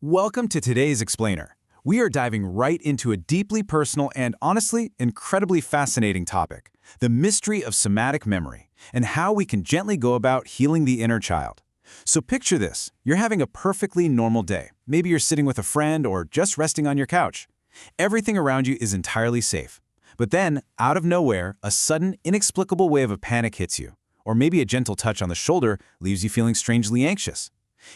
Welcome to today's Explainer. We are diving right into a deeply personal and, honestly, incredibly fascinating topic, the mystery of somatic memory, and how we can gently go about healing the inner child. So picture this, you're having a perfectly normal day. Maybe you're sitting with a friend or just resting on your couch. Everything around you is entirely safe. But then, out of nowhere, a sudden, inexplicable wave of panic hits you. Or maybe a gentle touch on the shoulder leaves you feeling strangely anxious.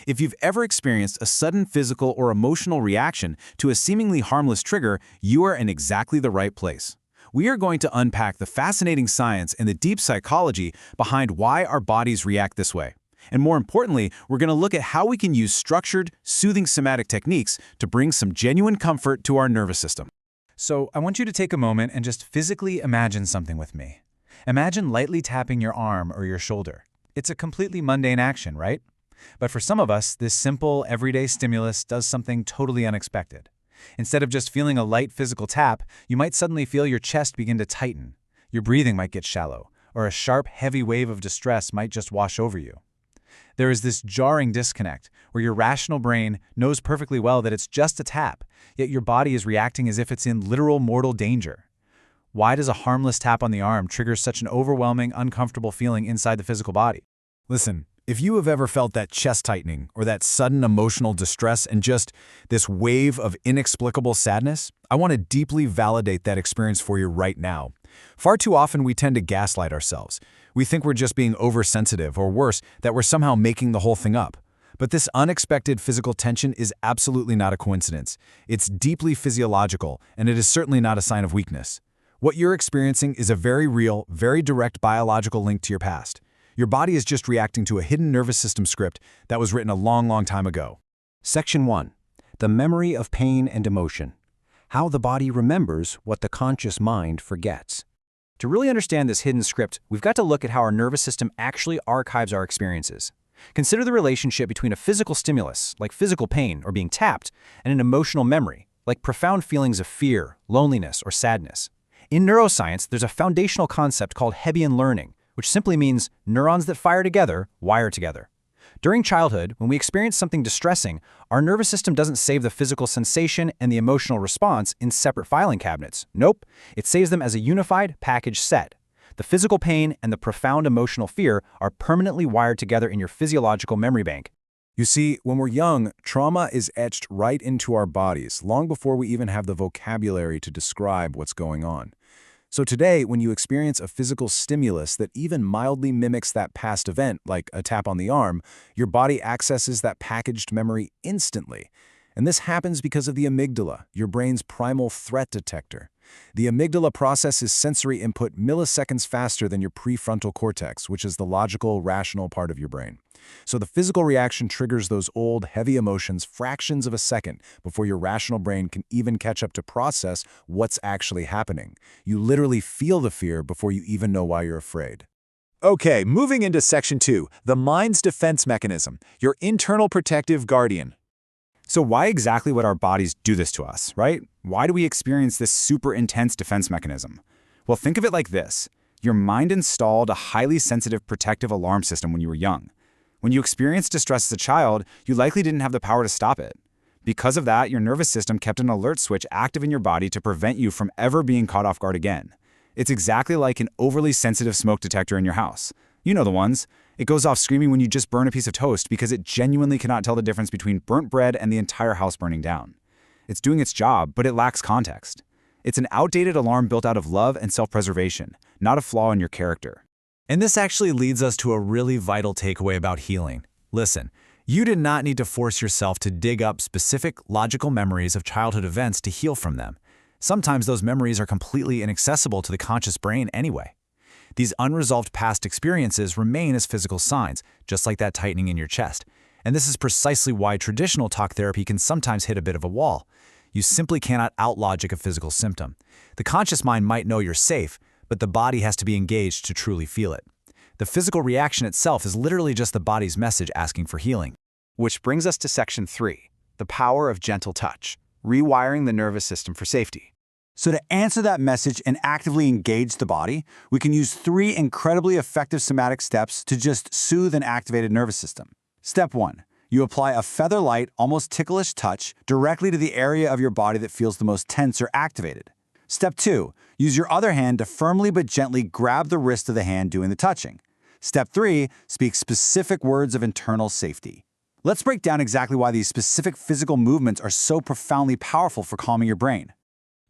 If you've ever experienced a sudden physical or emotional reaction to a seemingly harmless trigger, you are in exactly the right place. We are going to unpack the fascinating science and the deep psychology behind why our bodies react this way. And more importantly, we're going to look at how we can use structured, soothing somatic techniques to bring some genuine comfort to our nervous system. So I want you to take a moment and just physically imagine something with me. Imagine lightly tapping your arm or your shoulder. It's a completely mundane action, right? But for some of us, this simple, everyday stimulus does something totally unexpected. Instead of just feeling a light physical tap, you might suddenly feel your chest begin to tighten. Your breathing might get shallow, or a sharp, heavy wave of distress might just wash over you. There is this jarring disconnect where your rational brain knows perfectly well that it's just a tap, yet your body is reacting as if it's in literal mortal danger. Why does a harmless tap on the arm trigger such an overwhelming, uncomfortable feeling inside the physical body? Listen. If you have ever felt that chest tightening or that sudden emotional distress and just this wave of inexplicable sadness, I want to deeply validate that experience for you right now. Far too often we tend to gaslight ourselves. We think we're just being oversensitive or worse, that we're somehow making the whole thing up. But this unexpected physical tension is absolutely not a coincidence. It's deeply physiological, and it is certainly not a sign of weakness. What you're experiencing is a very real, very direct biological link to your past. Your body is just reacting to a hidden nervous system script that was written a long time ago. Section 1. The memory of pain and emotion. How the body remembers what the conscious mind forgets. To really understand this hidden script, we've got to look at how our nervous system actually archives our experiences. Consider the relationship between a physical stimulus, like physical pain or being tapped, and an emotional memory, like profound feelings of fear, loneliness, or sadness. In neuroscience, there's a foundational concept called Hebbian learning, which simply means neurons that fire together, wire together. During childhood, when we experience something distressing, our nervous system doesn't save the physical sensation and the emotional response in separate filing cabinets. Nope, it saves them as a unified package set. The physical pain and the profound emotional fear are permanently wired together in your physiological memory bank. You see, when we're young, trauma is etched right into our bodies, long before we even have the vocabulary to describe what's going on. So today, when you experience a physical stimulus that even mildly mimics that past event, like a tap on the arm, your body accesses that packaged memory instantly. And this happens because of the amygdala, your brain's primal threat detector. The amygdala processes sensory input milliseconds faster than your prefrontal cortex, which is the logical, rational part of your brain. So the physical reaction triggers those old, heavy emotions fractions of a second before your rational brain can even catch up to process what's actually happening. You literally feel the fear before you even know why you're afraid. Okay, moving into Section 2, the mind's defense mechanism, your internal protective guardian. So why exactly would our bodies do this to us, right? Why do we experience this super intense defense mechanism? Well, think of it like this. Your mind installed a highly sensitive protective alarm system when you were young. When you experienced distress as a child, you likely didn't have the power to stop it. Because of that, your nervous system kept an alert switch active in your body to prevent you from ever being caught off guard again. It's exactly like an overly sensitive smoke detector in your house. You know the ones. It goes off screaming when you just burn a piece of toast because it genuinely cannot tell the difference between burnt bread and the entire house burning down. It's doing its job, but it lacks context. It's an outdated alarm built out of love and self-preservation, not a flaw in your character. And this actually leads us to a really vital takeaway about healing. Listen, you did not need to force yourself to dig up specific, logical memories of childhood events to heal from them. Sometimes those memories are completely inaccessible to the conscious brain anyway. These unresolved past experiences remain as physical signs, just like that tightening in your chest. And this is precisely why traditional talk therapy can sometimes hit a bit of a wall. You simply cannot outlogic a physical symptom. The conscious mind might know you're safe, but the body has to be engaged to truly feel it. The physical reaction itself is literally just the body's message asking for healing. Which brings us to Section 3, the power of gentle touch, rewiring the nervous system for safety. So to answer that message and actively engage the body, we can use 3 incredibly effective somatic steps to just soothe an activated nervous system. Step 1. You apply a feather-light, almost ticklish touch directly to the area of your body that feels the most tense or activated. Step 2. Use your other hand to firmly but gently grab the wrist of the hand doing the touching. Step 3. Speak specific words of internal safety. Let's break down exactly why these specific physical movements are so profoundly powerful for calming your brain.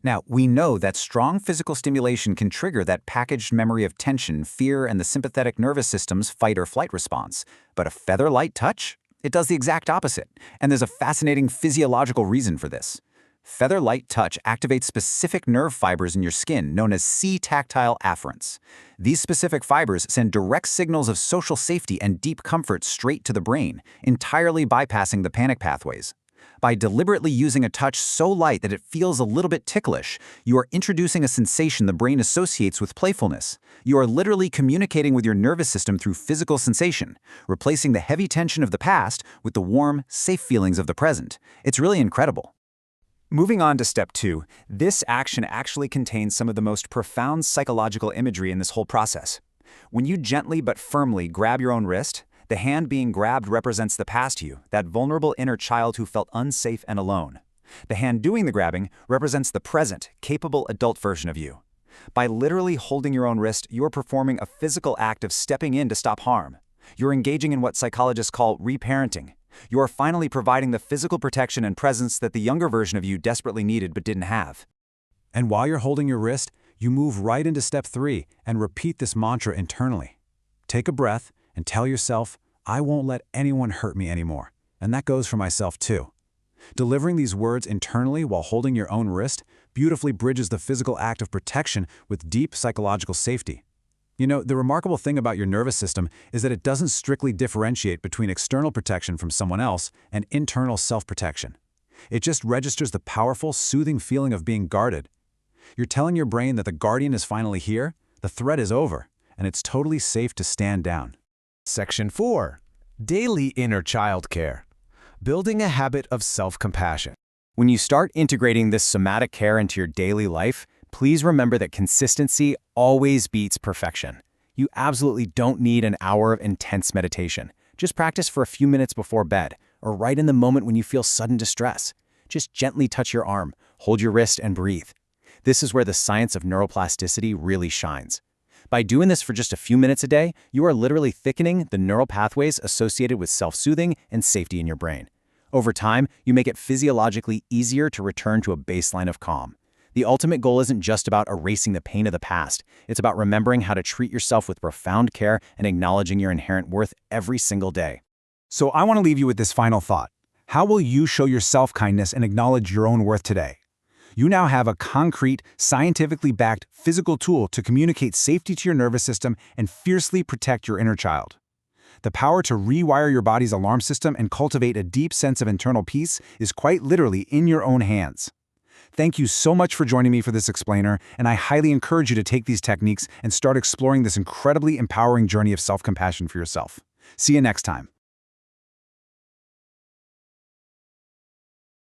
Now, we know that strong physical stimulation can trigger that packaged memory of tension, fear, and the sympathetic nervous system's fight or flight response. But a feather-light touch? It does the exact opposite, and there's a fascinating physiological reason for this. Feather-light touch activates specific nerve fibers in your skin known as C-tactile afferents. These specific fibers send direct signals of social safety and deep comfort straight to the brain, entirely bypassing the panic pathways. By deliberately using a touch so light that it feels a little bit ticklish, you are introducing a sensation the brain associates with playfulness. You are literally communicating with your nervous system through physical sensation, replacing the heavy tension of the past with the warm, safe feelings of the present. It's really incredible. Moving on to step 2, this action actually contains some of the most profound psychological imagery in this whole process. When you gently but firmly grab your own wrist, the hand being grabbed represents the past you, that vulnerable inner child who felt unsafe and alone. The hand doing the grabbing represents the present, capable adult version of you. By literally holding your own wrist, you're performing a physical act of stepping in to stop harm. You're engaging in what psychologists call reparenting. You are finally providing the physical protection and presence that the younger version of you desperately needed but didn't have. And while you're holding your wrist, you move right into step 3 and repeat this mantra internally. Take a breath and tell yourself, I won't let anyone hurt me anymore. And that goes for myself too. Delivering these words internally while holding your own wrist beautifully bridges the physical act of protection with deep psychological safety. You know, the remarkable thing about your nervous system is that it doesn't strictly differentiate between external protection from someone else and internal self-protection. It just registers the powerful, soothing feeling of being guarded. You're telling your brain that the guardian is finally here, the threat is over, and it's totally safe to stand down. Section 4. Daily Inner Child Care. Building a habit of self-compassion. When you start integrating this somatic care into your daily life, please remember that consistency always beats perfection. You absolutely don't need an hour of intense meditation. Just practice for a few minutes before bed, or right in the moment when you feel sudden distress. Just gently touch your arm, hold your wrist, and breathe. This is where the science of neuroplasticity really shines. By doing this for just a few minutes a day, you are literally thickening the neural pathways associated with self-soothing and safety in your brain. Over time, you make it physiologically easier to return to a baseline of calm. The ultimate goal isn't just about erasing the pain of the past. It's about remembering how to treat yourself with profound care and acknowledging your inherent worth every single day. So I want to leave you with this final thought. How will you show your self-kindness and acknowledge your own worth today? You now have a concrete, scientifically backed physical tool to communicate safety to your nervous system and fiercely protect your inner child. The power to rewire your body's alarm system and cultivate a deep sense of internal peace is quite literally in your own hands. Thank you so much for joining me for this explainer, and I highly encourage you to take these techniques and start exploring this incredibly empowering journey of self-compassion for yourself. See you next time.